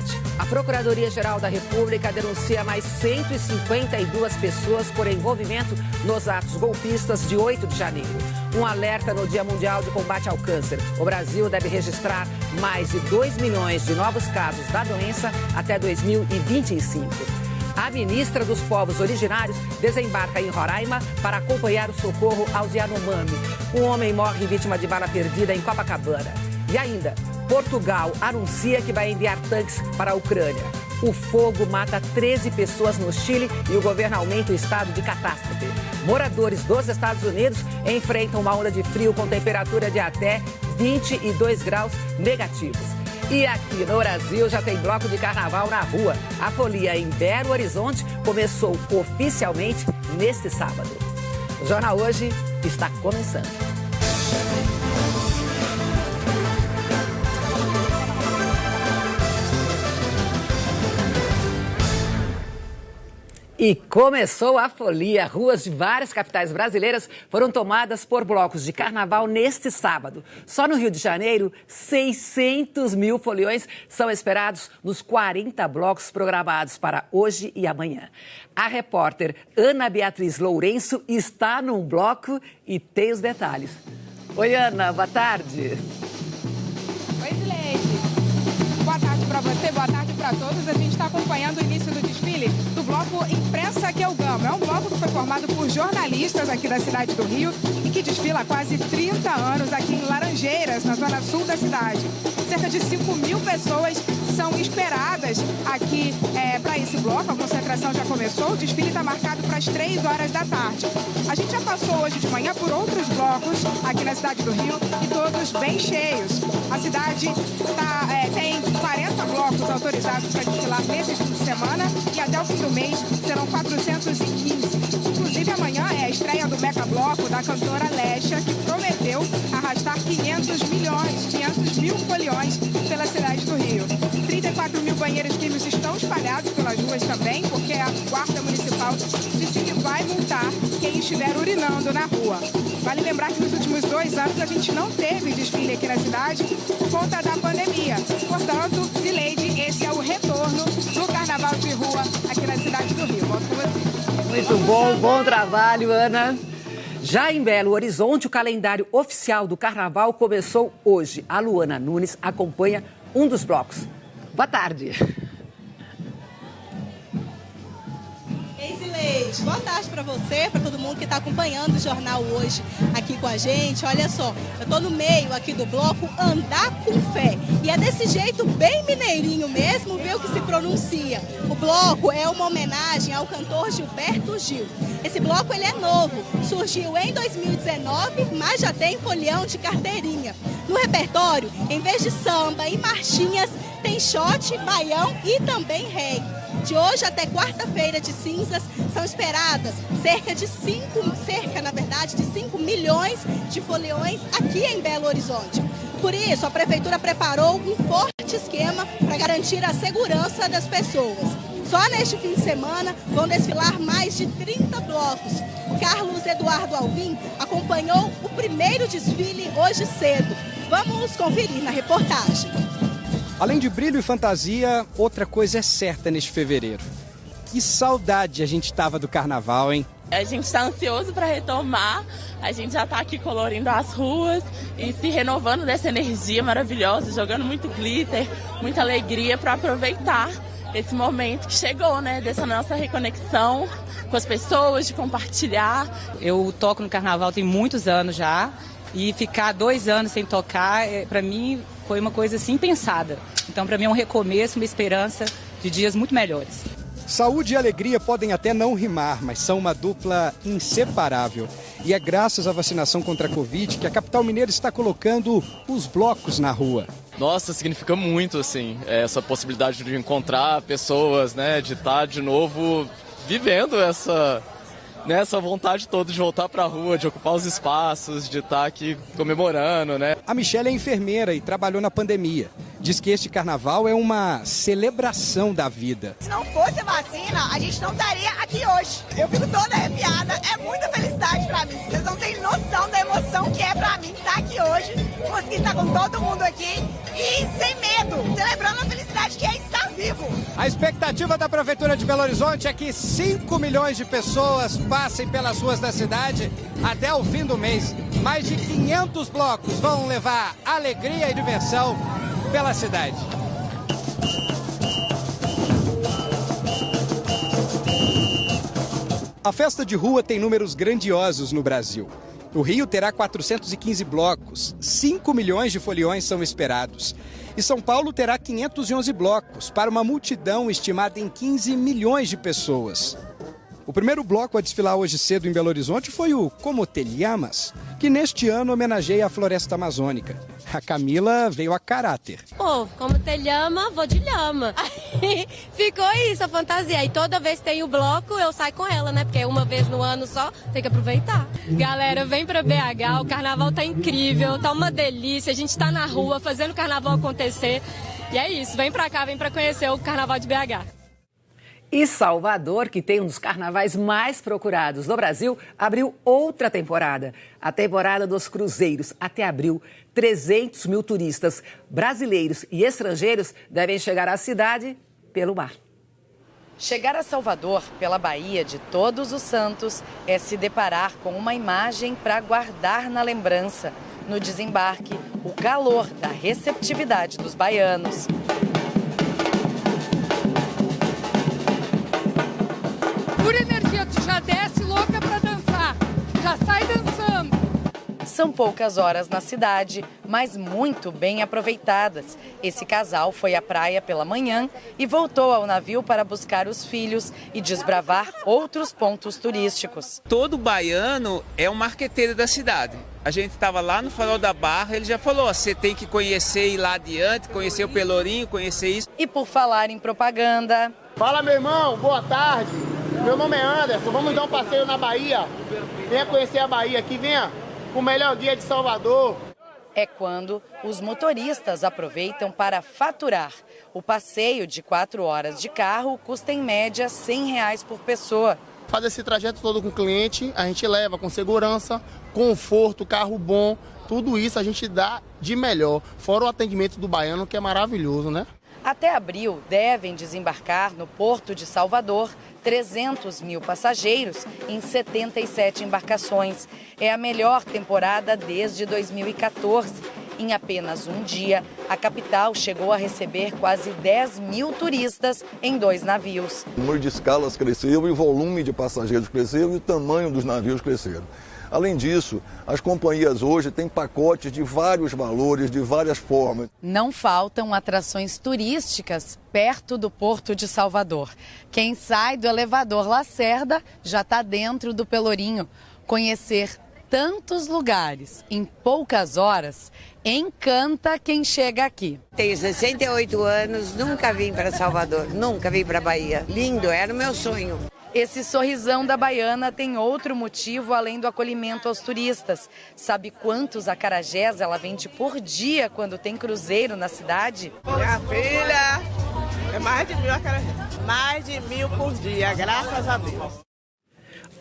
morte. A Procuradoria-Geral da República denuncia mais 152 pessoas por envolvimento nos atos golpistas de 8 de janeiro. Um alerta no Dia Mundial de Combate ao Câncer. O Brasil deve registrar mais de 2 milhões de novos casos da doença até 2025. A ministra dos Povos Originários desembarca em Roraima para acompanhar o socorro aos Yanomami. Um homem morre vítima de bala perdida em Copacabana. E ainda, Portugal anuncia que vai enviar tanques para a Ucrânia. O fogo mata 13 pessoas no Chile e o governo aumenta o estado de catástrofe. Moradores dos Estados Unidos enfrentam uma onda de frio com temperatura de até 22 graus negativos. E aqui no Brasil já tem bloco de carnaval na rua. A folia em Belo Horizonte começou oficialmente neste sábado. O Jornal Hoje está começando. E começou a folia. Ruas de várias capitais brasileiras foram tomadas por blocos de carnaval neste sábado. Só no Rio de Janeiro, 600 mil foliões são esperados nos 40 blocos programados para hoje e amanhã. A repórter Ana Beatriz Lourenço está num bloco e tem os detalhes. Oi, Ana, boa tarde. Oi, Sileide. Boa tarde para você, boa tarde para todos. A gente está acompanhando o início do desfile do bloco Imprensa que eu Gamo. É um bloco que foi formado por jornalistas aqui da cidade do Rio e que desfila há quase 30 anos aqui em Laranjeiras, na zona sul da cidade. Cerca de 5 mil pessoas são esperadas aqui para esse bloco. A concentração já começou, o desfile está marcado para as 3 horas da tarde. A gente já passou hoje de manhã por outros blocos aqui na cidade do Rio e todos bem cheios. A cidade tem 40 blocos autorizados para desfilar nesse fim de semana e até o fim do mês serão 415. Inclusive amanhã é a estreia do Meca Bloco da cantora Lesha, que prometeu arrastar 500 mil foliões pela cidade do Rio. 34 mil banheiros químicos estão espalhados pelas ruas também, porque a Guarda Municipal disse que vai multar quem estiver urinando na rua. Vale lembrar que nos últimos 2 anos a gente não teve desfile aqui na cidade por conta da pandemia. Portanto, Sileide, esse é o retorno do Carnaval de Rua aqui na cidade do Rio. Volto com você. Muito bom trabalho, Ana. Já em Belo Horizonte, o calendário oficial do Carnaval começou hoje. A Luana Nunes acompanha um dos blocos. Boa tarde. Boa tarde para você, para todo mundo que está acompanhando o jornal hoje aqui com a gente. Olha só, eu estou no meio aqui do bloco Andar com Fé. E é desse jeito bem mineirinho mesmo, viu, que se pronuncia. O bloco é uma homenagem ao cantor Gilberto Gil. Esse bloco ele é novo, surgiu em 2019, mas já tem folião de carteirinha. No repertório, em vez de samba e marchinhas, tem shot, baião e também reggae. De hoje até quarta-feira de cinzas são esperadas cerca de 5 milhões de foliões aqui em Belo Horizonte. Por isso, a Prefeitura preparou um forte esquema para garantir a segurança das pessoas. Só neste fim de semana vão desfilar mais de 30 blocos. Carlos Eduardo Alvim acompanhou o primeiro desfile hoje cedo. Vamos conferir na reportagem. Além de brilho e fantasia, outra coisa é certa neste fevereiro. Que saudade a gente estava do carnaval, hein? A gente está ansioso para retomar, a gente já está aqui colorindo as ruas e se renovando dessa energia maravilhosa, jogando muito glitter, muita alegria para aproveitar esse momento que chegou, né? Dessa nossa reconexão com as pessoas, de compartilhar. Eu toco no carnaval tem muitos anos já e ficar 2 anos sem tocar, para mim, foi uma coisa assim impensada. Então, para mim, é um recomeço, uma esperança de dias muito melhores. Saúde e alegria podem até não rimar, mas são uma dupla inseparável. E é graças à vacinação contra a Covid que a capital mineira está colocando os blocos na rua. Nossa, significa muito, assim, essa possibilidade de encontrar pessoas, né, de estar de novo vivendo essa vontade toda de voltar para a rua, de ocupar os espaços, de estar aqui comemorando, né? A Michelle é enfermeira e trabalhou na pandemia. Diz que este carnaval é uma celebração da vida. Se não fosse a vacina, a gente não estaria aqui hoje. Eu fico toda arrepiada, é muita felicidade para mim. Vocês não têm noção da emoção que é para mim estar aqui hoje, conseguir estar com todo mundo aqui e sem medo, celebrando a felicidade que é estar vivo. A expectativa da Prefeitura de Belo Horizonte é que 5 milhões de pessoas passem pelas ruas da cidade até o fim do mês. Mais de 500 blocos vão levar alegria e diversão pela cidade. A festa de rua tem números grandiosos no Brasil. O Rio terá 415 blocos, 5 milhões de foliões são esperados. E São Paulo terá 511 blocos, para uma multidão estimada em 15 milhões de pessoas. O primeiro bloco a desfilar hoje cedo em Belo Horizonte foi o Como Te Llamas, que neste ano homenageia a floresta amazônica. A Camila veio a caráter. Pô, como te llama, vou de lhama. Aí ficou isso, a fantasia. E toda vez que tem o bloco, eu saio com ela, né? Porque uma vez no ano só, tem que aproveitar. Galera, vem pra BH, o carnaval tá incrível, tá uma delícia. A gente tá na rua fazendo o carnaval acontecer. E é isso, vem pra cá, vem pra conhecer o carnaval de BH. E Salvador, que tem um dos carnavais mais procurados do Brasil, abriu outra temporada. A temporada dos cruzeiros. Até abril, 300 mil turistas brasileiros e estrangeiros devem chegar à cidade pelo mar. Chegar a Salvador pela Baía de Todos os Santos é se deparar com uma imagem para guardar na lembrança. No desembarque, o calor da receptividade dos baianos. Pura energia, tu já desce louca pra dançar, já sai dançando. São poucas horas na cidade, mas muito bem aproveitadas. Esse casal foi à praia pela manhã e voltou ao navio para buscar os filhos e desbravar outros pontos turísticos. Todo baiano é um marqueteiro da cidade. A gente estava lá no Farol da Barra, ele já falou, você tem que conhecer, ir lá adiante, conhecer o Pelourinho, conhecer isso. E por falar em propaganda... Fala, meu irmão, boa tarde. Meu nome é Anderson, vamos dar um passeio na Bahia. Venha conhecer a Bahia aqui, venha. O melhor guia de Salvador. É quando os motoristas aproveitam para faturar. O passeio de 4 horas de carro custa em média R$100 por pessoa. Faz esse trajeto todo com o cliente, a gente leva com segurança, conforto, carro bom, tudo isso a gente dá de melhor. Fora o atendimento do baiano, que é maravilhoso, né? Até abril, devem desembarcar no Porto de Salvador 300 mil passageiros em 77 embarcações. É a melhor temporada desde 2014. Em apenas um dia, a capital chegou a receber quase 10 mil turistas em 2 navios. O número de escalas cresceu e o volume de passageiros cresceu e o tamanho dos navios cresceram. Além disso, as companhias hoje têm pacotes de vários valores, de várias formas. Não faltam atrações turísticas perto do Porto de Salvador. Quem sai do elevador Lacerda já está dentro do Pelourinho. Conhecer tantos lugares em poucas horas encanta quem chega aqui. Tenho 68 anos, nunca vim para Salvador, nunca vim para Bahia. Lindo, era o meu sonho. Esse sorrisão da baiana tem outro motivo além do acolhimento aos turistas. Sabe quantos acarajés ela vende por dia quando tem cruzeiro na cidade? Minha filha, é mais de 1.000 acarajés. Mais de 1.000 por dia, graças a Deus.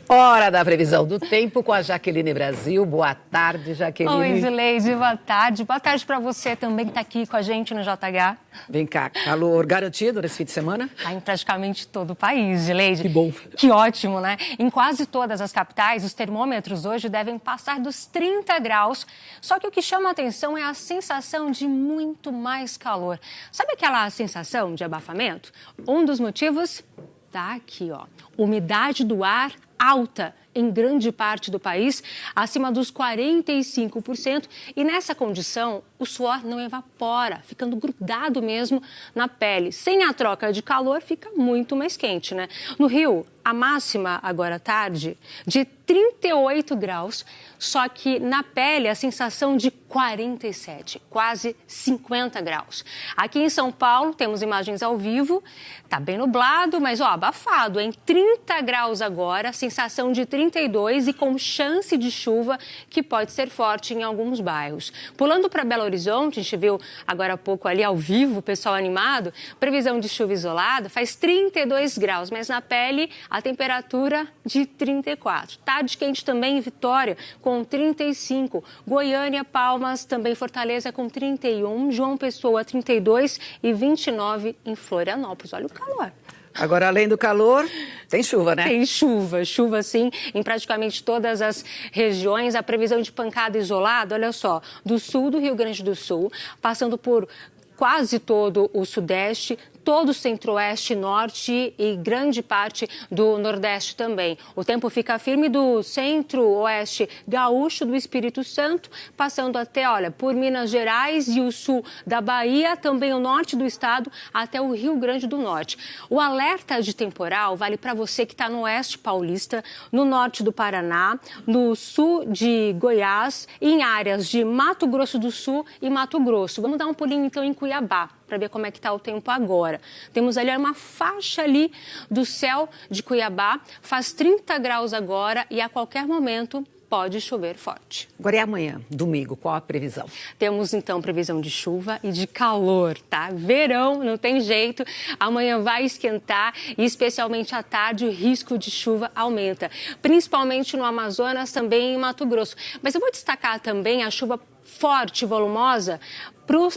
Hora da previsão do tempo com a Jaqueline Brasil. Boa tarde, Jaqueline. Oi, Zileide, boa tarde. Boa tarde para você também que está aqui com a gente no JH. Vem cá, calor garantido nesse fim de semana? Está em praticamente todo o país, Zileide. Que bom. Que ótimo, né? Em quase todas as capitais, os termômetros hoje devem passar dos 30 graus. Só que o que chama a atenção é a sensação de muito mais calor. Sabe aquela sensação de abafamento? Um dos motivos está aqui, ó. Umidade do ar alta em grande parte do país, acima dos 45%. E nessa condição, o suor não evapora, ficando grudado mesmo na pele. Sem a troca de calor, fica muito mais quente, né? No Rio, a máxima agora à tarde de 38 graus, só que na pele a sensação de 47, quase 50 graus. Aqui em São Paulo temos imagens ao vivo, tá bem nublado, mas ó, abafado, em 30 graus agora, sensação de 30 32 e com chance de chuva que pode ser forte em alguns bairros. Pulando para Belo Horizonte, a gente viu agora há pouco ali ao vivo o pessoal animado, previsão de chuva isolada, faz 32 graus, mas na pele a temperatura de 34. Tarde quente também em Vitória, com 35. Goiânia, Palmas, também Fortaleza com 31. João Pessoa, 32 e 29 em Florianópolis. Olha o calor. Agora, além do calor, tem chuva, né? Tem chuva sim, em praticamente todas as regiões. A previsão de pancada isolada, olha só, do sul do Rio Grande do Sul, passando por quase todo o sudeste, todo o centro-oeste, norte e grande parte do nordeste também. O tempo fica firme do centro-oeste gaúcho do Espírito Santo, passando até, olha, por Minas Gerais e o sul da Bahia, também o norte do estado, até o Rio Grande do Norte. O alerta de temporal vale para você que está no oeste paulista, no norte do Paraná, no sul de Goiás e em áreas de Mato Grosso do Sul e Mato Grosso. Vamos dar um pulinho então em Cuiabá, para ver como é que está o tempo agora. Temos ali uma faixa ali do céu de Cuiabá, faz 30 graus agora e a qualquer momento pode chover forte. Agora é amanhã, domingo, qual a previsão? Temos então previsão de chuva e de calor, tá? Verão, não tem jeito, amanhã vai esquentar e especialmente à tarde o risco de chuva aumenta, principalmente no Amazonas, também em Mato Grosso. Mas eu vou destacar também a chuva forte e volumosa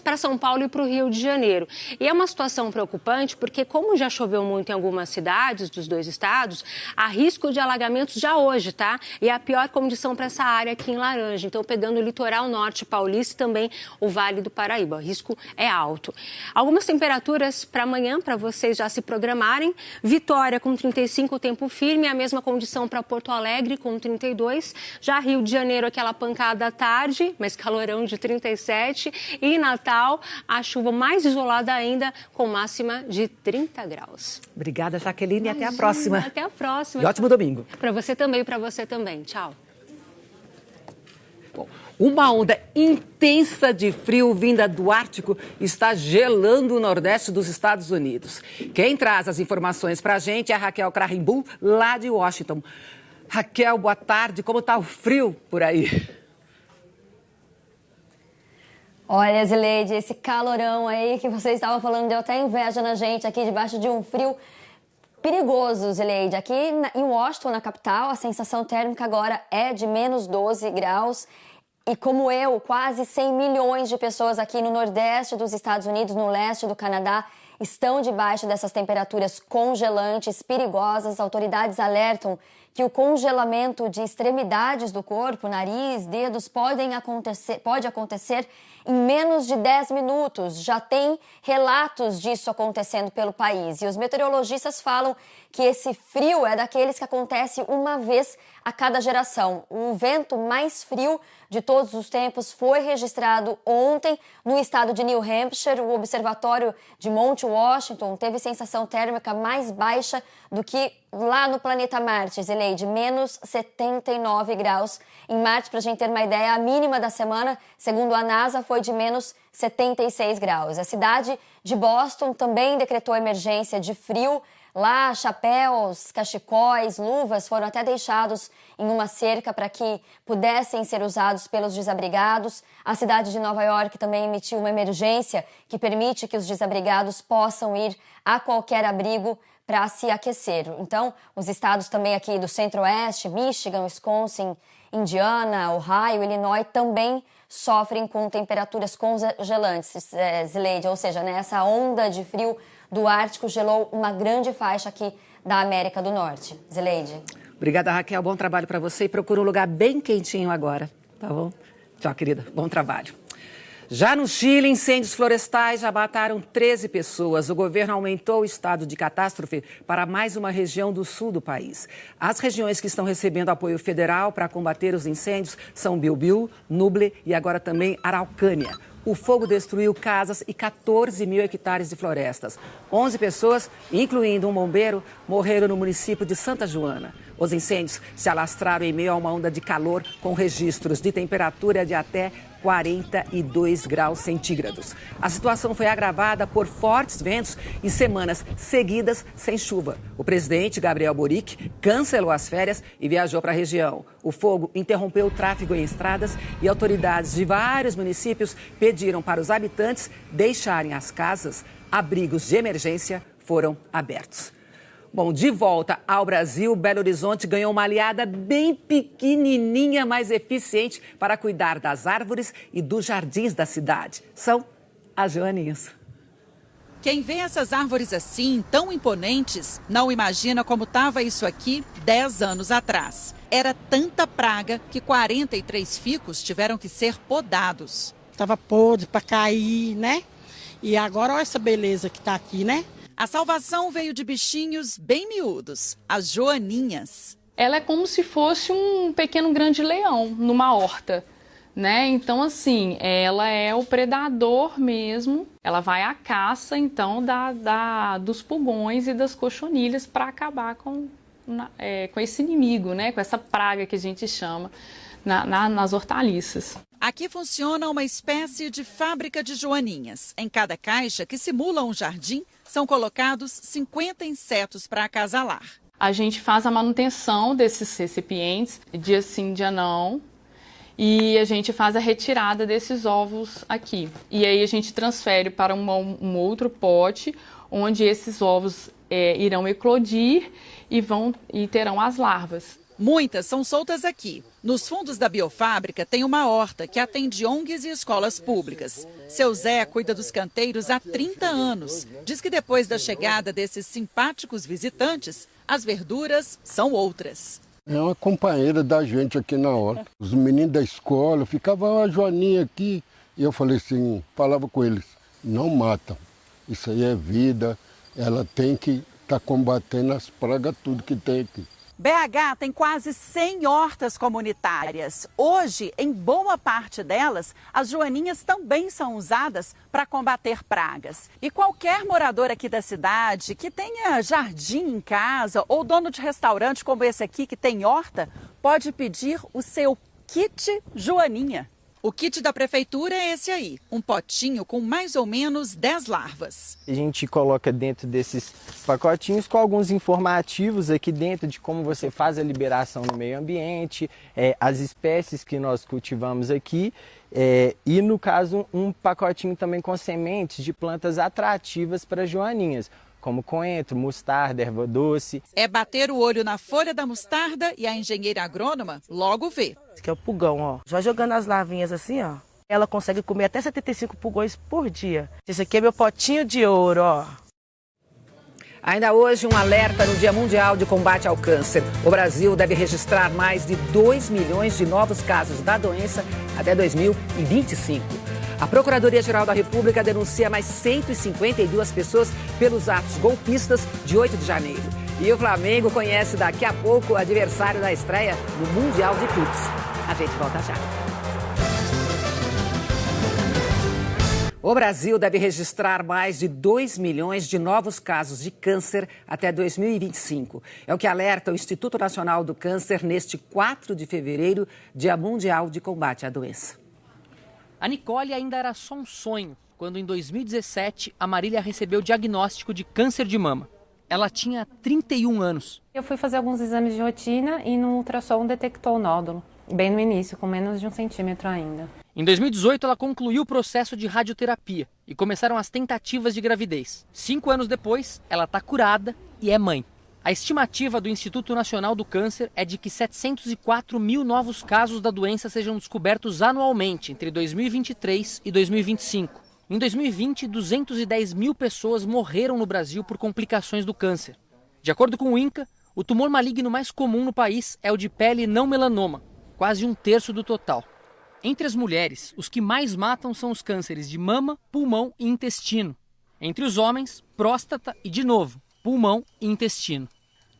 para São Paulo e para o Rio de Janeiro. E é uma situação preocupante porque, como já choveu muito em algumas cidades dos dois estados, há risco de alagamentos já hoje, tá? E a pior condição para essa área aqui em laranja. Então, pegando o litoral norte paulista e também o Vale do Paraíba. O risco é alto. Algumas temperaturas para amanhã, para vocês já se programarem. Vitória com 35, tempo firme. A mesma condição para Porto Alegre com 32. Já Rio de Janeiro, aquela pancada à tarde, mas calorão de 37. E Natal, a chuva mais isolada ainda, com máxima de 30 graus. Obrigada, Jaqueline, e até a próxima. Até a próxima. E ótimo domingo. Para você também e para você também. Tchau. Bom, uma onda intensa de frio vinda do Ártico está gelando o nordeste dos Estados Unidos. Quem traz as informações para a gente é a Raquel Krahenbuhl, lá de Washington. Raquel, boa tarde. Como está o frio por aí? Olha, Zileide, esse calorão aí que vocês estavam falando, deu até inveja na gente aqui debaixo de um frio perigoso, Zileide. Aqui em Washington, na capital, a sensação térmica agora é de menos 12 graus. E como eu, quase 100 milhões de pessoas aqui no nordeste dos Estados Unidos, no leste do Canadá, estão debaixo dessas temperaturas congelantes, perigosas. As autoridades alertam que o congelamento de extremidades do corpo, nariz, dedos, pode acontecer em menos de 10 minutos. Já tem relatos disso acontecendo pelo país. E os meteorologistas falam que esse frio é daqueles que acontece uma vez a cada geração. O vento mais frio de todos os tempos foi registrado ontem no estado de New Hampshire. O observatório de Mount Washington teve sensação térmica mais baixa do que lá no planeta Marte, Zileide, menos 79 graus. Em Marte, para a gente ter uma ideia, a mínima da semana, segundo a NASA, foi de menos 76 graus. A cidade de Boston também decretou emergência de frio. Lá, chapéus, cachecóis, luvas foram até deixados em uma cerca para que pudessem ser usados pelos desabrigados. A cidade de Nova York também emitiu uma emergência que permite que os desabrigados possam ir a qualquer abrigo para se aquecer. Então, os estados também aqui do Centro-Oeste, Michigan, Wisconsin, Indiana, Ohio, Illinois, também sofrem com temperaturas congelantes, Zileide. Ou seja, né, essa onda de frio do Ártico gelou uma grande faixa aqui da América do Norte. Zileide. Obrigada, Raquel. Bom trabalho para você e procura um lugar bem quentinho agora, tá bom? Tchau, querida. Bom trabalho. Já no Chile, incêndios florestais já mataram 13 pessoas. O governo aumentou o estado de catástrofe para mais uma região do sul do país. As regiões que estão recebendo apoio federal para combater os incêndios são Biobío, Ñuble e agora também Araucânia. O fogo destruiu casas e 14 mil hectares de florestas. 11 pessoas, incluindo um bombeiro, morreram no município de Santa Joana. Os incêndios se alastraram em meio a uma onda de calor com registros de temperatura de até 42 graus centígrados. A situação foi agravada por fortes ventos e semanas seguidas sem chuva. O presidente Gabriel Boric cancelou as férias e viajou para a região. O fogo interrompeu o tráfego em estradas e autoridades de vários municípios pediram para os habitantes deixarem as casas. Abrigos de emergência foram abertos. Bom, de volta ao Brasil, Belo Horizonte ganhou uma aliada bem pequenininha, mas eficiente para cuidar das árvores e dos jardins da cidade. São as joaninhas. Quem vê essas árvores assim, tão imponentes, não imagina como estava isso aqui 10 anos atrás. Era tanta praga que 43 ficos tiveram que ser podados. Estava podre para cair, né? E agora olha essa beleza que está aqui, né? A salvação veio de bichinhos bem miúdos, as joaninhas. Ela é como se fosse um pequeno grande leão numa horta, né? Então, assim, ela é o predador mesmo. Ela vai à caça, então, dos pulgões e das cochonilhas para acabar com esse inimigo, né? Com essa praga que a gente chama nas hortaliças. Aqui funciona uma espécie de fábrica de joaninhas. Em cada caixa, que simula um jardim, são colocados 50 insetos para acasalar. A gente faz a manutenção desses recipientes, dia sim, dia não, e a gente faz a retirada desses ovos aqui. E aí a gente transfere para um outro pote, onde esses ovos irão eclodir e terão as larvas. Muitas são soltas aqui. Nos fundos da biofábrica tem uma horta que atende ONGs e escolas públicas. Seu Zé cuida dos canteiros há 30 anos. Diz que depois da chegada desses simpáticos visitantes, as verduras são outras. É uma companheira da gente aqui na horta. Os meninos da escola ficavam a joaninha aqui. E eu falei assim, falava com eles, não matam. Isso aí é vida, ela tem que estar combatendo as pragas, tudo que tem aqui. BH tem quase 100 hortas comunitárias. Hoje, em boa parte delas, as joaninhas também são usadas para combater pragas. E qualquer morador aqui da cidade que tenha jardim em casa ou dono de restaurante como esse aqui que tem horta, pode pedir o seu kit joaninha. O kit da prefeitura é esse aí, um potinho com mais ou menos 10 larvas. A gente coloca dentro desses pacotinhos com alguns informativos aqui dentro de como você faz a liberação no meio ambiente, as espécies que nós cultivamos aqui e, no caso, um pacotinho também com sementes de plantas atrativas para joaninhas, como coentro, mostarda, erva doce. É bater o olho na folha da mostarda e a engenheira agrônoma logo vê. Esse aqui é o pulgão, ó. Vai jogando as larvinhas assim, ó. Ela consegue comer até 75 pulgões por dia. Esse aqui é meu potinho de ouro, ó. Ainda hoje, um alerta no Dia Mundial de Combate ao Câncer. O Brasil deve registrar mais de 2 milhões de novos casos da doença até 2025. A Procuradoria-Geral da República denuncia mais 152 pessoas pelos atos golpistas de 8 de janeiro. E o Flamengo conhece daqui a pouco o adversário da estreia no Mundial de Clubes. A gente volta já. O Brasil deve registrar mais de 2 milhões de novos casos de câncer até 2025. É o que alerta o Instituto Nacional do Câncer neste 4 de fevereiro, Dia Mundial de Combate à Doença. A Nicole ainda era só um sonho, quando em 2017 a Marília recebeu o diagnóstico de câncer de mama. Ela tinha 31 anos. Eu fui fazer alguns exames de rotina e no ultrassom detectou o nódulo, bem no início, com menos de 1 centímetro ainda. Em 2018 ela concluiu o processo de radioterapia e começaram as tentativas de gravidez. 5 anos depois, ela está curada e é mãe. A estimativa do Instituto Nacional do Câncer é de que 704 mil novos casos da doença sejam descobertos anualmente entre 2023 e 2025. Em 2020, 210 mil pessoas morreram no Brasil por complicações do câncer. De acordo com o INCA, o tumor maligno mais comum no país é o de pele não melanoma, quase 1/3 do total. Entre as mulheres, os que mais matam são os cânceres de mama, pulmão e intestino. Entre os homens, próstata e, de novo, pulmão e intestino.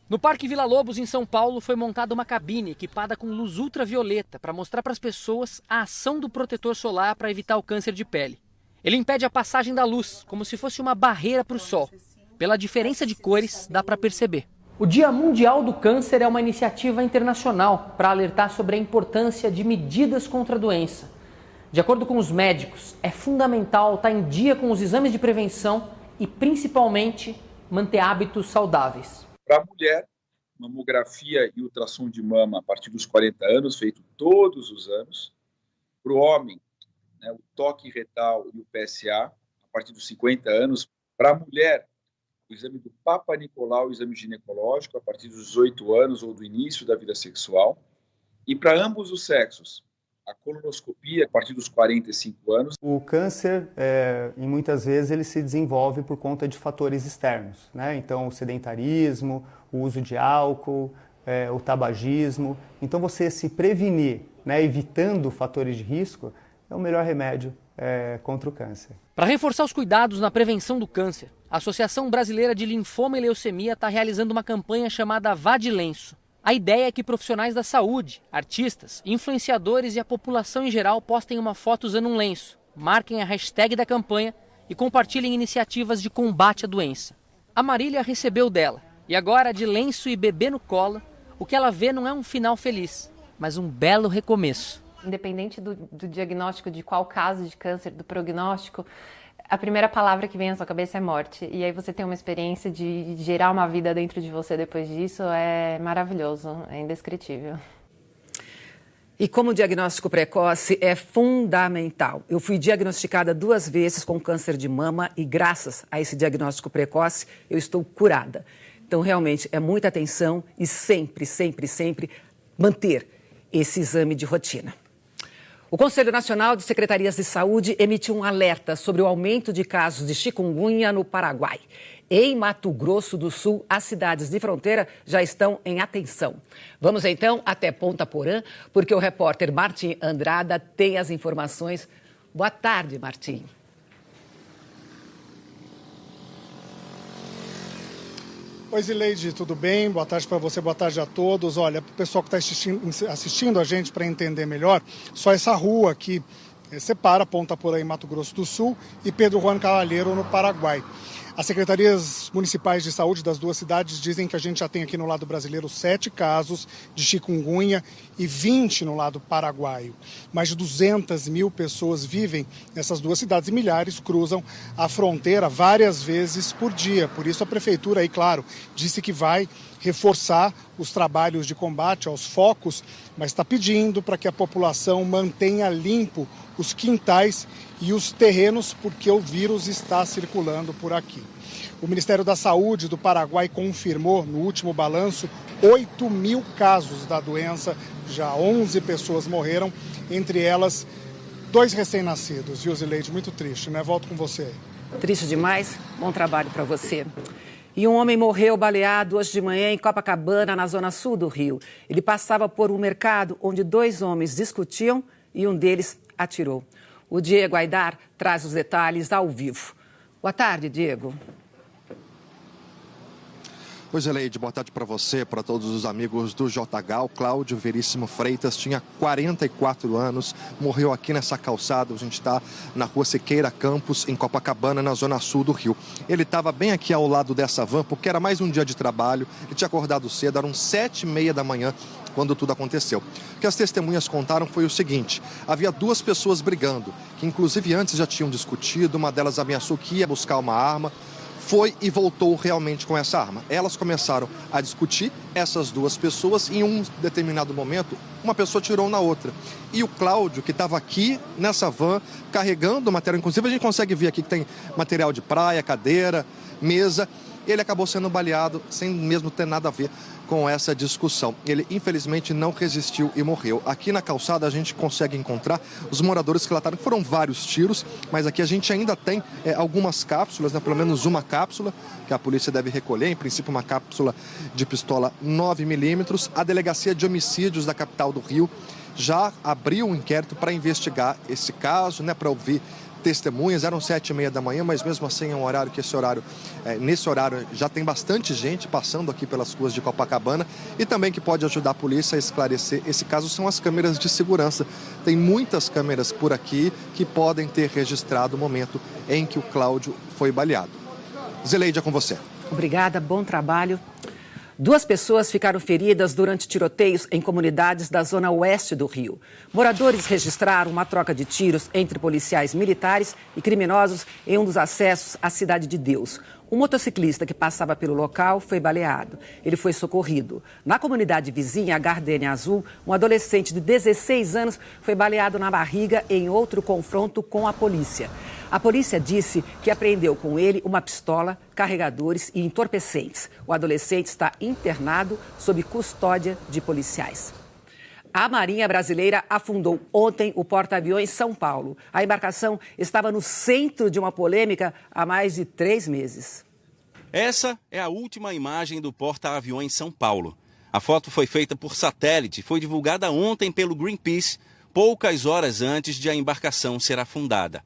No Parque Vila Lobos, em São Paulo, foi montada uma cabine equipada com luz ultravioleta para mostrar para as pessoas a ação do protetor solar para evitar o câncer de pele. Ele impede a passagem da luz, como se fosse uma barreira para o sol. Pela diferença de cores, dá para perceber. O Dia Mundial do Câncer é uma iniciativa internacional para alertar sobre a importância de medidas contra a doença. De acordo com os médicos, é fundamental estar em dia com os exames de prevenção e, principalmente, manter hábitos saudáveis. Para a mulher, mamografia e ultrassom de mama a partir dos 40 anos, feito todos os anos. Para o homem, né, o toque retal e o PSA a partir dos 50 anos. Para a mulher, o exame do Papa Nicolau, o exame ginecológico, a partir dos 18 anos ou do início da vida sexual. E para ambos os sexos, a colonoscopia a partir dos 45 anos. O câncer, e muitas vezes, ele se desenvolve por conta de fatores externos, né? Então, o sedentarismo, o uso de álcool, o tabagismo. Então, você se prevenir, né, evitando fatores de risco, é o melhor remédio contra o câncer. Para reforçar os cuidados na prevenção do câncer, a Associação Brasileira de Linfoma e Leucemia está realizando uma campanha chamada Vá de Lenço. A ideia é que profissionais da saúde, artistas, influenciadores e a população em geral postem uma foto usando um lenço, marquem a hashtag da campanha e compartilhem iniciativas de combate à doença. A Marília recebeu dela e agora, de lenço e bebê no colo, o que ela vê não é um final feliz, mas um belo recomeço. Independente do diagnóstico, de qual caso de câncer, do prognóstico, a primeira palavra que vem à sua cabeça é morte. E aí você tem uma experiência de gerar uma vida dentro de você depois disso, é maravilhoso, é indescritível. E como o diagnóstico precoce é fundamental. Eu fui diagnosticada 2 vezes com câncer de mama e graças a esse diagnóstico precoce eu estou curada. Então realmente é muita atenção e sempre, sempre, sempre manter esse exame de rotina. O Conselho Nacional de Secretarias de Saúde emitiu um alerta sobre o aumento de casos de chikungunya no Paraguai. Em Mato Grosso do Sul, as cidades de fronteira já estão em atenção. Vamos então até Ponta Porã, porque o repórter Martim Andrada tem as informações. Boa tarde, Martim. Oi, Zileide, tudo bem? Boa tarde para você, boa tarde a todos. Olha, para o pessoal que está assistindo a gente, para entender melhor, só essa rua aqui separa Ponta Porã, em Mato Grosso do Sul, e Pedro Juan Cavalheiro, no Paraguai. As secretarias municipais de saúde das 2 cidades dizem que a gente já tem aqui no lado brasileiro 7 casos de chikungunya e 20 no lado paraguaio. Mais de 200 mil pessoas vivem nessas 2 cidades e milhares cruzam a fronteira várias vezes por dia. Por isso a prefeitura aí, claro, disse que vai reforçar os trabalhos de combate aos focos, mas está pedindo para que a população mantenha limpo os quintais e os terrenos, porque o vírus está circulando por aqui. O Ministério da Saúde do Paraguai confirmou no último balanço 8 mil casos da doença, já 11 pessoas morreram, entre elas 2 recém-nascidos. Viu, Zileide? Muito triste, né? Volto com você. Triste demais? Bom trabalho para você. E um homem morreu baleado hoje de manhã em Copacabana, na zona sul do Rio. Ele passava por um mercado onde 2 homens discutiam e um deles atirou. O Diego Aidar traz os detalhes ao vivo. Boa tarde, Diego. Oi, Zileide, boa tarde para você, para todos os amigos do JH. O Cláudio Veríssimo Freitas tinha 44 anos, morreu aqui nessa calçada. A gente está na rua Siqueira Campos, em Copacabana, na zona sul do Rio. Ele estava bem aqui ao lado dessa van, porque era mais um dia de trabalho. Ele tinha acordado cedo, eram 7h30 da manhã, quando tudo aconteceu. O que as testemunhas contaram foi o seguinte: havia 2 pessoas brigando, que inclusive antes já tinham discutido. Uma delas ameaçou que ia buscar uma arma, foi e voltou realmente com essa arma. Elas começaram a discutir, essas 2 pessoas, e em um determinado momento, uma pessoa tirou na outra. E o Cláudio, que estava aqui nessa van, carregando material, inclusive a gente consegue ver aqui que tem material de praia, cadeira, mesa, ele acabou sendo baleado sem mesmo ter nada a ver com essa discussão. Ele, infelizmente, não resistiu e morreu. Aqui na calçada a gente consegue encontrar os moradores que relataram que foram vários tiros, mas aqui a gente ainda tem algumas cápsulas, né, pelo menos uma cápsula, que a polícia deve recolher, em princípio uma cápsula de pistola 9mm. A Delegacia de Homicídios da capital do Rio já abriu um inquérito para investigar esse caso, né, para ouvir testemunhas. Eram 7h30 da manhã, mas mesmo assim é um horário que nesse horário já tem bastante gente passando aqui pelas ruas de Copacabana, e também que pode ajudar a polícia a esclarecer esse caso são as câmeras de segurança. Tem muitas câmeras por aqui que podem ter registrado o momento em que o Cláudio foi baleado. Zileide, é com você. Obrigada, bom trabalho. 2 pessoas ficaram feridas durante tiroteios em comunidades da zona oeste do Rio. Moradores registraram uma troca de tiros entre policiais militares e criminosos em um dos acessos à Cidade de Deus. Um motociclista que passava pelo local foi baleado. Ele foi socorrido. Na comunidade vizinha, Gardênia Azul, um adolescente de 16 anos foi baleado na barriga em outro confronto com a polícia. A polícia disse que apreendeu com ele uma pistola, carregadores e entorpecentes. O adolescente está internado sob custódia de policiais. A Marinha Brasileira afundou ontem o porta-aviões São Paulo. A embarcação estava no centro de uma polêmica há mais de 3 meses. Essa é a última imagem do porta-aviões São Paulo. A foto foi feita por satélite e foi divulgada ontem pelo Greenpeace, poucas horas antes de a embarcação ser afundada.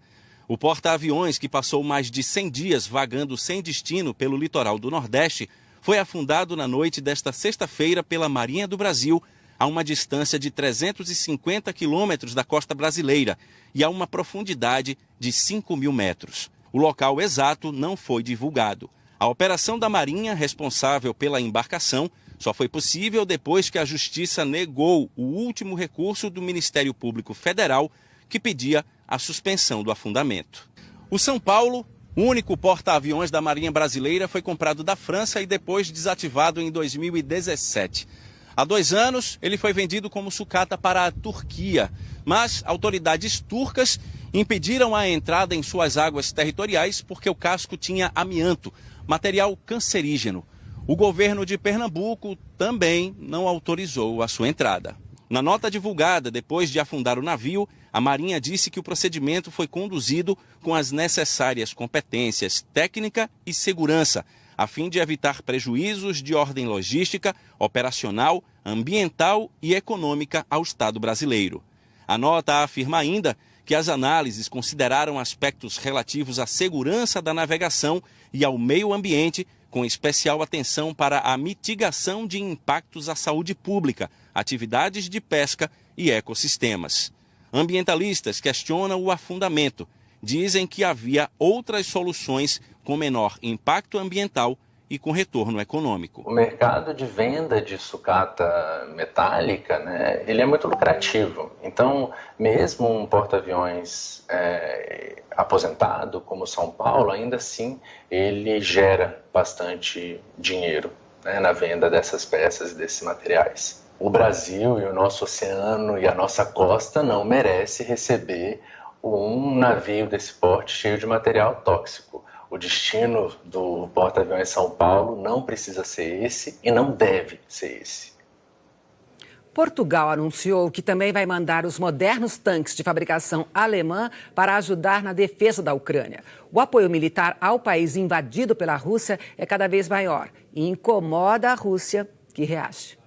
O porta-aviões, que passou mais de 100 dias vagando sem destino pelo litoral do Nordeste, foi afundado na noite desta sexta-feira pela Marinha do Brasil, a uma distância de 350 quilômetros da costa brasileira e a uma profundidade de 5.000 metros. O local exato não foi divulgado. A operação da Marinha, responsável pela embarcação, só foi possível depois que a Justiça negou o último recurso do Ministério Público Federal, que pedia a suspensão do afundamento. O São Paulo, único porta-aviões da Marinha Brasileira, foi comprado da França e depois desativado em 2017. Há 2 anos, ele foi vendido como sucata para a Turquia, mas autoridades turcas impediram a entrada em suas águas territoriais porque o casco tinha amianto, material cancerígeno. O governo de Pernambuco também não autorizou a sua entrada. Na nota divulgada depois de afundar o navio, a Marinha disse que o procedimento foi conduzido com as necessárias competências técnica e segurança, a fim de evitar prejuízos de ordem logística, operacional, ambiental e econômica ao Estado brasileiro. A nota afirma ainda que as análises consideraram aspectos relativos à segurança da navegação e ao meio ambiente, com especial atenção para a mitigação de impactos à saúde pública, atividades de pesca e ecossistemas. Ambientalistas questionam o afundamento. Dizem que havia outras soluções com menor impacto ambiental e com retorno econômico. O mercado de venda de sucata metálica, ele é muito lucrativo. Então, mesmo um porta-aviões aposentado como São Paulo, ainda assim ele gera bastante dinheiro na venda dessas peças e desses materiais. O Brasil e o nosso oceano e a nossa costa não merece receber um navio desse porte cheio de material tóxico. O destino do porta-aviões São Paulo não precisa ser esse e não deve ser esse. Portugal anunciou que também vai mandar os modernos tanques de fabricação alemã para ajudar na defesa da Ucrânia. O apoio militar ao país invadido pela Rússia é cada vez maior e incomoda a Rússia, que reage.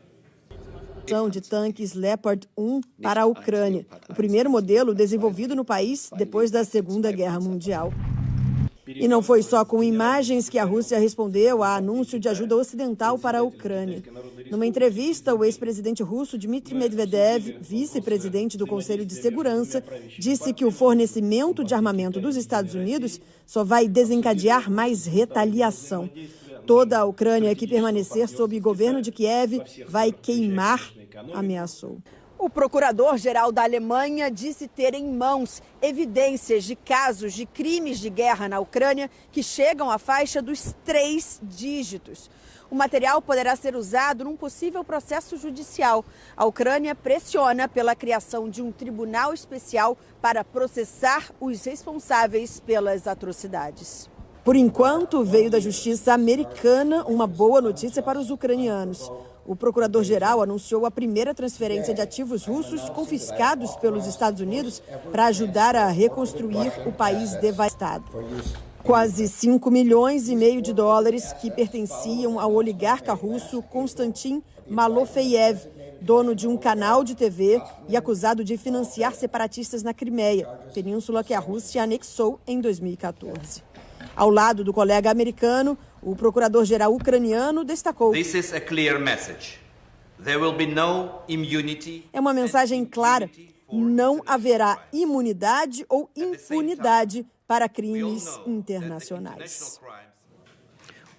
De tanques Leopard 1 para a Ucrânia, o primeiro modelo desenvolvido no país depois da Segunda Guerra Mundial. E não foi só com imagens que a Rússia respondeu a anúncio de ajuda ocidental para a Ucrânia. Numa entrevista, o ex-presidente russo Dmitry Medvedev, vice-presidente do Conselho de Segurança, disse que o fornecimento de armamento dos Estados Unidos só vai desencadear mais retaliação. Toda a Ucrânia que permanecer sob governo de Kiev vai queimar, ameaçou. O procurador-geral da Alemanha disse ter em mãos evidências de casos de crimes de guerra na Ucrânia que chegam à faixa dos 3 dígitos. O material poderá ser usado num possível processo judicial. A Ucrânia pressiona pela criação de um tribunal especial para processar os responsáveis pelas atrocidades. Por enquanto, veio da justiça americana uma boa notícia para os ucranianos. O procurador-geral anunciou a primeira transferência de ativos russos confiscados pelos Estados Unidos para ajudar a reconstruir o país devastado. Quase 5,5 milhões de dólares que pertenciam ao oligarca russo Konstantin Malofeyev, dono de um canal de TV e acusado de financiar separatistas na Crimeia, península que a Rússia anexou em 2014. Ao lado do colega americano, o procurador-geral ucraniano destacou: é uma mensagem clara. Não haverá imunidade ou impunidade para crimes internacionais.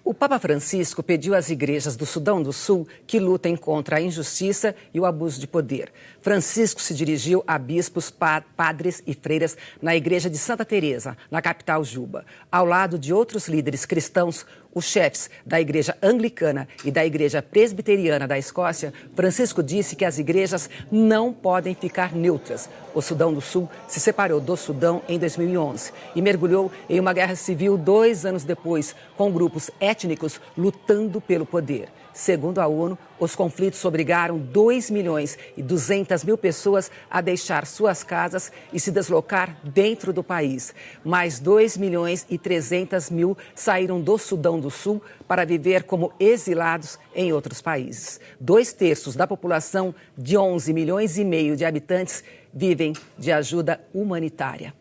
O Papa Francisco pediu às igrejas do Sudão do Sul que lutem contra a injustiça e o abuso de poder. Francisco se dirigiu a bispos, padres e freiras na igreja de Santa Teresa, na capital Juba. Ao lado de outros líderes cristãos, os chefes da igreja anglicana e da igreja presbiteriana da Escócia, Francisco disse que as igrejas não podem ficar neutras. O Sudão do Sul se separou do Sudão em 2011 e mergulhou em uma guerra civil 2 anos depois, com grupos étnicos lutando pelo poder. Segundo a ONU, os conflitos obrigaram 2.200.000 pessoas a deixar suas casas e se deslocar dentro do país. Mais 2.300.000 saíram do Sudão do Sul para viver como exilados em outros países. 2/3 da população de 11,5 milhões de habitantes vivem de ajuda humanitária.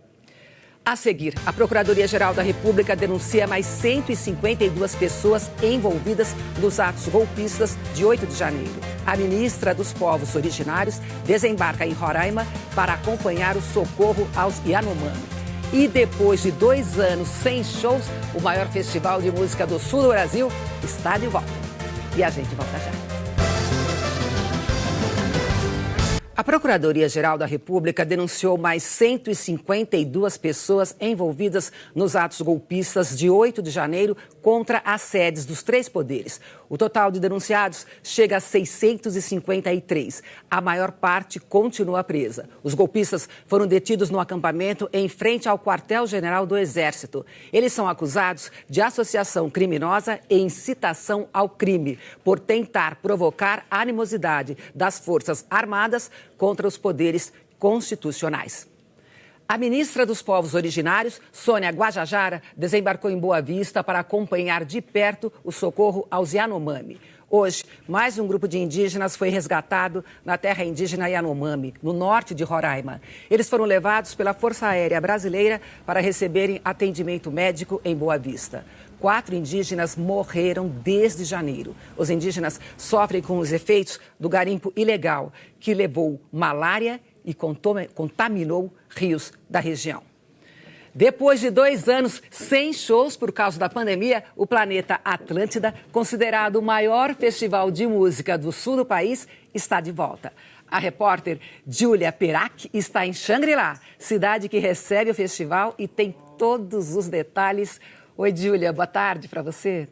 A seguir, a Procuradoria-Geral da República denuncia mais 152 pessoas envolvidas nos atos golpistas de 8 de janeiro. A ministra dos Povos Originários desembarca em Roraima para acompanhar o socorro aos Yanomami. E depois de 2 anos sem shows, o maior festival de música do sul do Brasil está de volta. E a gente volta já. A Procuradoria-Geral da República denunciou mais 152 pessoas envolvidas nos atos golpistas de 8 de janeiro contra as sedes dos 3 poderes. O total de denunciados chega a 653. A maior parte continua presa. Os golpistas foram detidos no acampamento em frente ao quartel-general do Exército. Eles são acusados de associação criminosa e incitação ao crime, por tentar provocar a animosidade das Forças Armadas contra os poderes constitucionais. A ministra dos Povos Originários, Sônia Guajajara, desembarcou em Boa Vista para acompanhar de perto o socorro aos Yanomami. Hoje, mais um grupo de indígenas foi resgatado na terra indígena Yanomami, no norte de Roraima. Eles foram levados pela Força Aérea Brasileira para receberem atendimento médico em Boa Vista. 4 indígenas morreram desde janeiro. Os indígenas sofrem com os efeitos do garimpo ilegal, que levou malária e contaminou rios da região. Depois de 2 anos sem shows por causa da pandemia, o Planeta Atlântida, considerado o maior festival de música do sul do país, está de volta. A repórter Júlia Perac está em Xangri-Lá, cidade que recebe o festival e tem todos os detalhes. Oi, Júlia, boa tarde para você.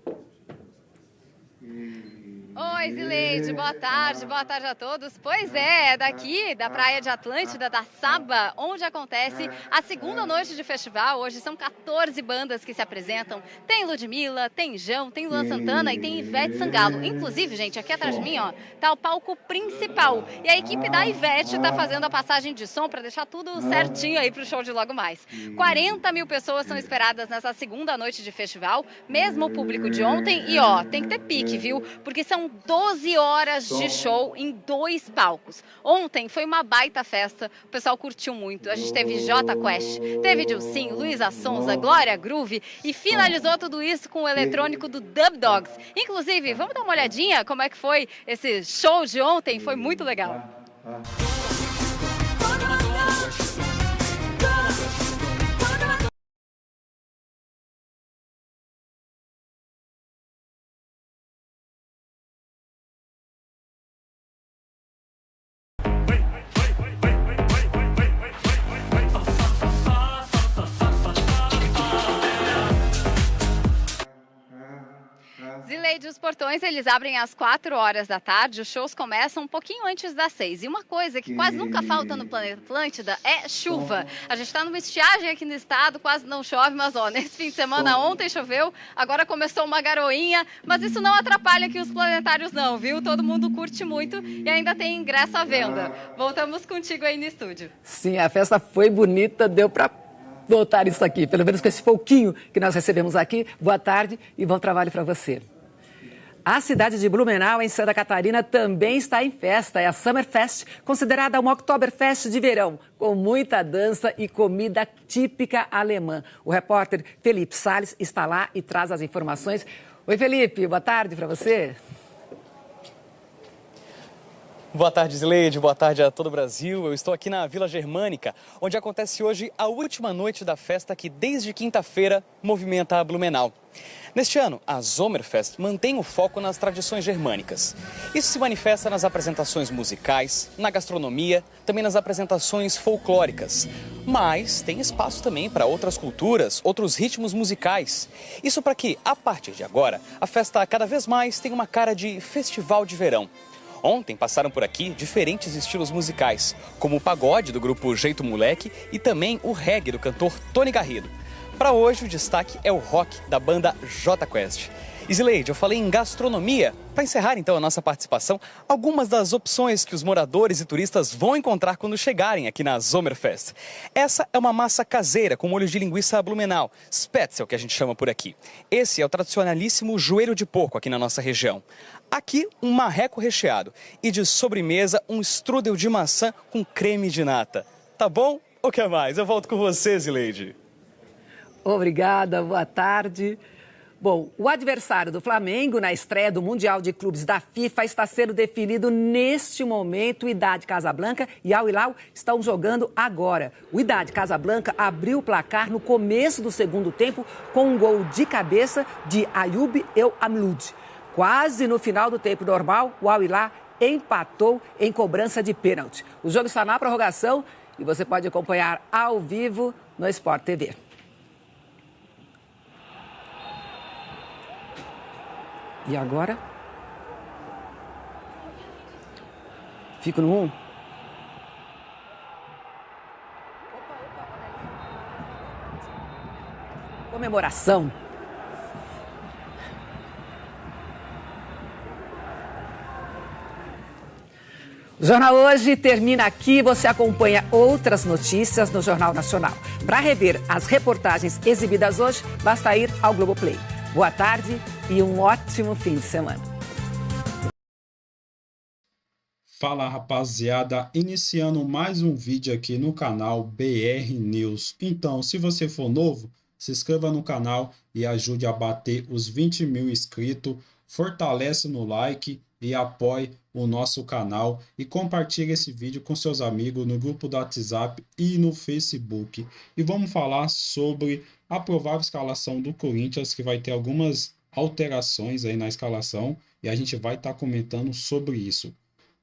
Oi, Zileide, boa tarde a todos. Pois é daqui da Praia de Atlântida, da Saba, onde acontece a segunda noite de festival. Hoje são 14 bandas que se apresentam. Tem Ludmilla, tem Jão, tem Luan Santana e tem Ivete Sangalo. Inclusive, gente, aqui atrás de mim, ó, tá o palco principal. E a equipe da Ivete tá fazendo a passagem de som para deixar tudo certinho aí pro show de logo mais. 40.000 pessoas são esperadas nessa segunda noite de festival, mesmo o público de ontem. E ó, tem que ter pique, viu? Porque são 12 horas de show em 2 palcos. Ontem foi uma baita festa, o pessoal curtiu muito. A gente teve Jota Quest, teve Dilcinho, Luísa Sonza, Glória Groove e finalizou tudo isso com o eletrônico do Dub Dogs. Inclusive, vamos dar uma olhadinha como é que foi esse show de ontem, foi muito legal. Zileide, os portões eles abrem às 4 horas da tarde, os shows começam um pouquinho antes das 6. E uma coisa que quase nunca falta no Planeta Atlântida é chuva. A gente está numa estiagem aqui no estado, quase não chove, mas ó, nesse fim de semana ontem choveu, agora começou uma garoinha, mas isso não atrapalha aqui os planetários não, viu? Todo mundo curte muito e ainda tem ingresso à venda. Voltamos contigo aí no estúdio. Sim, a festa foi bonita, deu para notar isso aqui, pelo menos com esse pouquinho que nós recebemos aqui. Boa tarde e bom trabalho para você. A cidade de Blumenau, em Santa Catarina, também está em festa. É a Summerfest, considerada uma Oktoberfest de verão, com muita dança e comida típica alemã. O repórter Felipe Salles está lá e traz as informações. Oi, Felipe, boa tarde para você. Boa tarde, Zileide. Boa tarde a todo o Brasil. Eu estou aqui na Vila Germânica, onde acontece hoje a última noite da festa que, desde quinta-feira, movimenta a Blumenau. Neste ano, a Sommerfest mantém o foco nas tradições germânicas. Isso se manifesta nas apresentações musicais, na gastronomia, também nas apresentações folclóricas. Mas tem espaço também para outras culturas, outros ritmos musicais. Isso para que, a partir de agora, a festa cada vez mais tenha uma cara de festival de verão. Ontem passaram por aqui diferentes estilos musicais, como o pagode do grupo Jeito Moleque e também o reggae do cantor Tony Garrido. Para hoje, o destaque é o rock da banda Jota Quest. Isileide, eu falei em gastronomia. Para encerrar então a nossa participação, algumas das opções que os moradores e turistas vão encontrar quando chegarem aqui na Sommerfest. Essa é uma massa caseira com molho de linguiça Blumenau, Spätzle que a gente chama por aqui. Esse é o tradicionalíssimo joelho de porco aqui na nossa região. Aqui, um marreco recheado e de sobremesa, um strudel de maçã com creme de nata. Tá bom? O que mais? Eu volto com você, Isileide. Obrigada, boa tarde. Bom, o adversário do Flamengo na estreia do Mundial de Clubes da FIFA está sendo definido neste momento. O Wydad Casablanca e Al Hilal estão jogando agora. O Wydad Casablanca abriu o placar no começo do segundo tempo com um gol de cabeça de Ayoub El Amloud. Quase no final do tempo normal, o Al Hilal empatou em cobrança de pênalti. O jogo está na prorrogação e você pode acompanhar ao vivo no Sport TV. E agora? Fico no 1. Comemoração. O Jornal Hoje termina aqui. Você acompanha outras notícias no Jornal Nacional. Para rever as reportagens exibidas hoje, basta ir ao Globoplay. Boa tarde e um ótimo fim de semana. Fala, rapaziada, iniciando mais um vídeo aqui no canal BR News. Então, se você for novo, se inscreva no canal e ajude a bater os 20 mil inscritos. Fortalece no like e apoie o nosso canal e compartilhe esse vídeo com seus amigos no grupo do WhatsApp e no Facebook. E vamos falar sobre a provável escalação do Corinthians, que vai ter algumas alterações aí na escalação e a gente vai estar comentando sobre isso.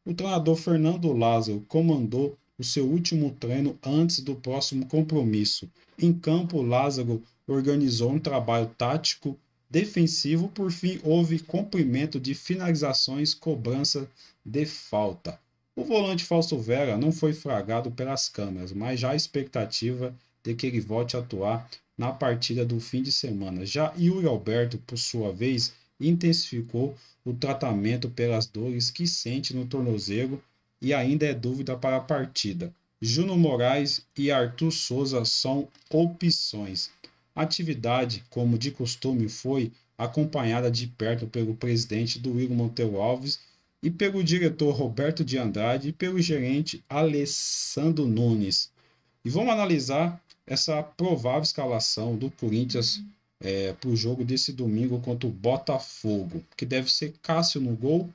O treinador Fernando Lázaro comandou o seu último treino antes do próximo compromisso. Em campo, Lázaro organizou um trabalho tático defensivo. Por fim, houve cumprimento de finalizações, cobrança de falta. O volante Fausto Vera não foi flagrado pelas câmeras, mas já há expectativa de que ele volte a atuar na partida do fim de semana. Já Yuri Alberto, por sua vez, intensificou o tratamento pelas dores que sente no tornozelo e ainda é dúvida para a partida. Júnior Moraes e Arthur Souza são opções. A atividade, como de costume, foi acompanhada de perto pelo presidente do Igor Monteiro Alves e pelo diretor Roberto de Andrade e pelo gerente Alessandro Nunes. E vamos analisar essa provável escalação do Corinthians para o jogo desse domingo contra o Botafogo, que deve ser Cássio no gol,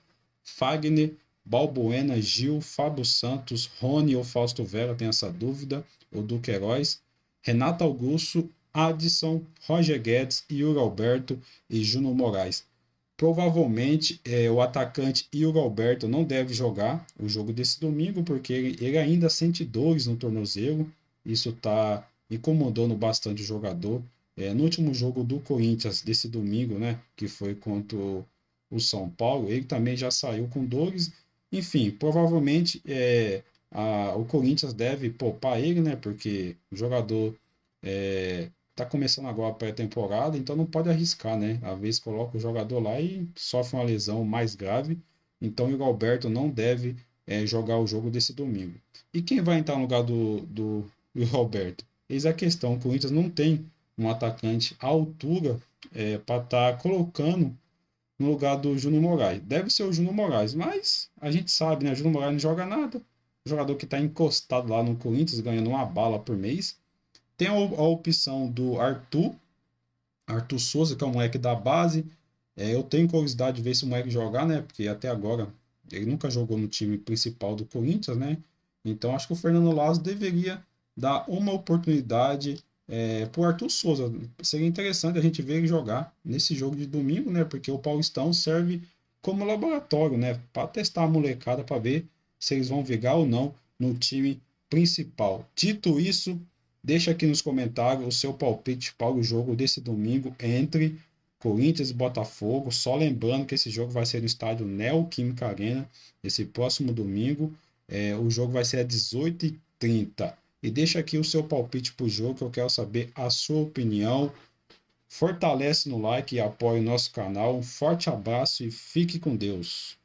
Fagner, Balbuena, Gil, Fábio Santos, Rony ou Fausto Vera, tem essa dúvida, ou Duqueiroz, Renato Augusto, Adson, Roger Guedes, Yuri Alberto e Júnior Moraes. Provavelmente o atacante Yuri Alberto não deve jogar o jogo desse domingo, porque ele ainda sente dores no tornozelo. Isso está incomodando bastante o jogador. No último jogo do Corinthians desse domingo, né, que foi contra o São Paulo, ele também já saiu com dores. Enfim, provavelmente o Corinthians deve poupar ele, né, porque o jogador está começando agora a pré-temporada, então não pode arriscar, né? Às vezes coloca o jogador lá e sofre uma lesão mais grave. Então o Alberto não deve jogar o jogo desse domingo. E quem vai entrar no lugar do Alberto? Eis a questão: o Corinthians não tem um atacante à altura para estar colocando no lugar do Júnior Moraes. Deve ser o Júnior Moraes, mas a gente sabe, né? O Júnior Moraes não joga nada. O jogador que está encostado lá no Corinthians, ganhando uma bala por mês. Tem a opção do Arthur Souza, que é um moleque da base. Eu tenho curiosidade de ver se o moleque jogar, né? Porque até agora ele nunca jogou no time principal do Corinthians, né? Então acho que o Fernando Lázaro deveria dar uma oportunidade para o Arthur Souza. Seria interessante a gente ver ele jogar nesse jogo de domingo, né? Porque o Paulistão serve como laboratório, né? Para testar a molecada, para ver se eles vão vingar ou não no time principal. Dito isso, deixa aqui nos comentários o seu palpite para o jogo desse domingo entre Corinthians e Botafogo. Só lembrando que esse jogo vai ser no estádio Neoquímica Arena, esse próximo domingo. O jogo vai ser às 18h30. E deixa aqui o seu palpite para o jogo, que eu quero saber a sua opinião. Fortalece no like e apoie o nosso canal. Um forte abraço e fique com Deus.